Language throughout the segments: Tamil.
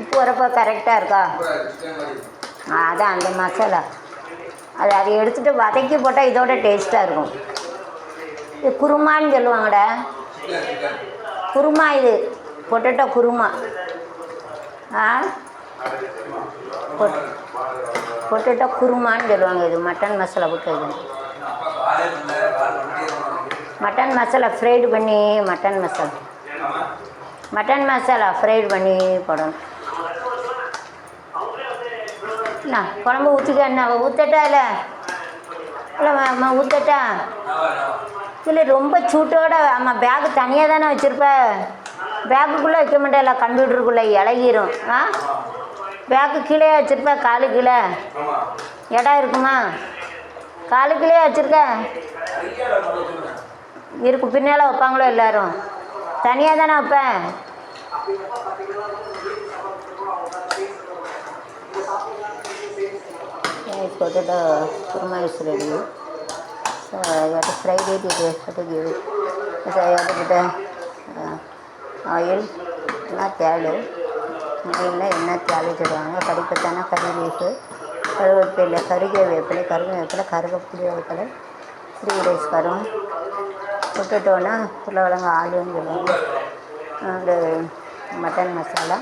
உப்பு வரப்போ கரெக்டாக இருக்கா? அதான் அந்த மசாலா அதை எடுத்துகிட்டு வதக்கி போட்டால் இதோட டேஸ்ட்டாக இருக்கும். இது குருமான்னு சொல்லுவாங்கடா. குருமா, இது பொட்டேட்டோ குருமா. பொட்டேட்டோ குருமான்னு சொல்லுவாங்க. இது மட்டன் மசாலா போட்டு இது மட்டன் மசாலா ஃப்ரைடு பண்ணி மட்டன் மசாலா ஃப்ரைடு பண்ணி போடணும். என்ன குழம்பு ஊற்றிக்க? என்ன ஊற்றட்டா? இல்லை ஊற்றட்டா? இல்லை ரொம்ப சூட்டோட. ஆமாம், பேக்கு தனியாக தானே வச்சுருப்ப. பேக்குக்குள்ளே வைக்க மாட்டேல, கம்ப்யூட்டருக்குள்ளே இலகிரும். பேக்கு கீழே வச்சுருப்ப, காலு கீழே இடம் இருக்குமா? காலு கீழே வச்சுருக்க இருக்கு. பின்னால் வைப்பாங்களோ எல்லோரும்? தனியாக தானே வைப்பேன். Potato kurma is ready. So I got to fry it. You have to give it. So I got to put oil. என்ன தேவை இல்லை, என்ன தேவை சொல்லுவாங்க. கறிப்பத்தானா கறி லீஃபு, கருவேப்பிலை, கருவேப்பிலை, கருவேப்பிலை, ஃப்ரீ ரைஸ் வரும். பொட்டேட்டோனா உருளைக்கிழங்கு ஆலுன்னு சொல்லுவாங்க. அந்த மட்டன் மசாலா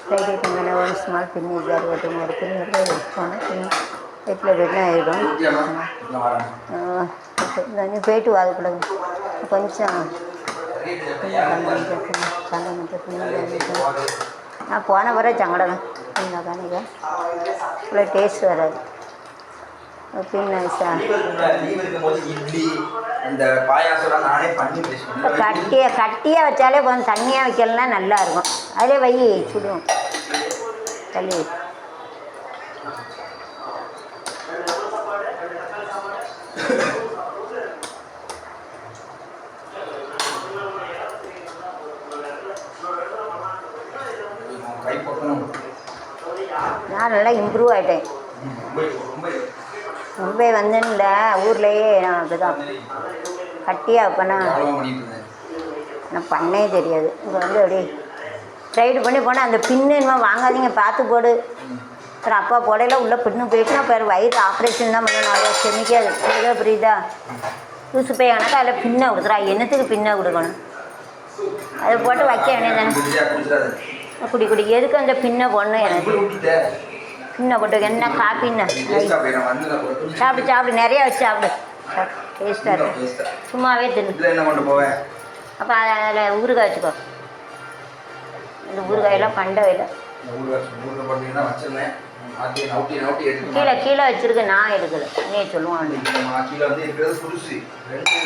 ஃப்ரைட் ஐட்டம். ஒரு ஸ்மால் பின் ஜார் ஓட்டும். ஒரு பின் போனால் பின் வீட்டில் வெண்ணெய் ஆகிடும். நீ போயிட்டு அதுக்குள்ள கொஞ்சம் நான் போன பிறகு சங்கடம் இந்த காணிக்க இவ்வளோ டேஸ்ட் வராது. கட்டியாக வச்சாலே கொஞ்சம் தண்ணியாக வைக்கலாம், நல்லாயிருக்கும். அதிலே வை சுடும் தள்ளி. நான் நல்லா இம்ப்ரூவ் ஆகிட்டேன். மும்பை வந்தேன்ல, ஊர்லேயே நான் அப்படிதான் கட்டியாக வைப்பேனா. நான் பண்ணே தெரியாது. இங்கே வந்து அப்படியே ஃப்ரைடு பண்ணி போனால் அந்த பின்னு இன்னும் வாங்காதீங்க, பார்த்து போடு. அப்புறம் அப்பா போடையில் உள்ளே பின்னு போயிட்டுனா அப்புறம் வயிறு ஆப்ரேஷன் தான் பண்ணணும். அதை செமிக்காது. புரியுதா? புரியுதா? லூசு போய் கணக்கா அதில் பின்னை கொடுக்குறா. என்னத்துக்கு பின்னை கொடுக்கணும்? அதை போட்டு வைக்க வேண்டியதானே. குடி எதுக்கு அந்த பின்னை போடணும்? எனக்கு பின்னை போட்டு என்ன காப்பின்னு சாப்பிடு நிறையா வச்சு சாப்பிடு. டேஸ்ட்டாக இருக்கும். சும்மாவே தின்னு. அப்போ அதில் ஊறுகாய் வச்சுக்கோ. இந்த ஊறுகாயெல்லாம் பண்டவையில் கீழே வச்சுருக்கு. நான் எடுக்கலை, நீ சொல்லுவான்.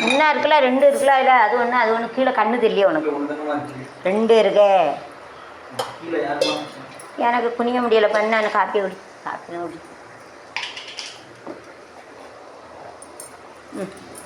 இன்னும் இருக்குல்ல, 2 இருக்குல்ல. இல்லை அது ஒன்று கீழே கண்ணு தெரியல உனக்கு. 2 இருக்கே. எனக்கு குனிய முடியலை. பண்ண எனக்கு காப்பி குடி.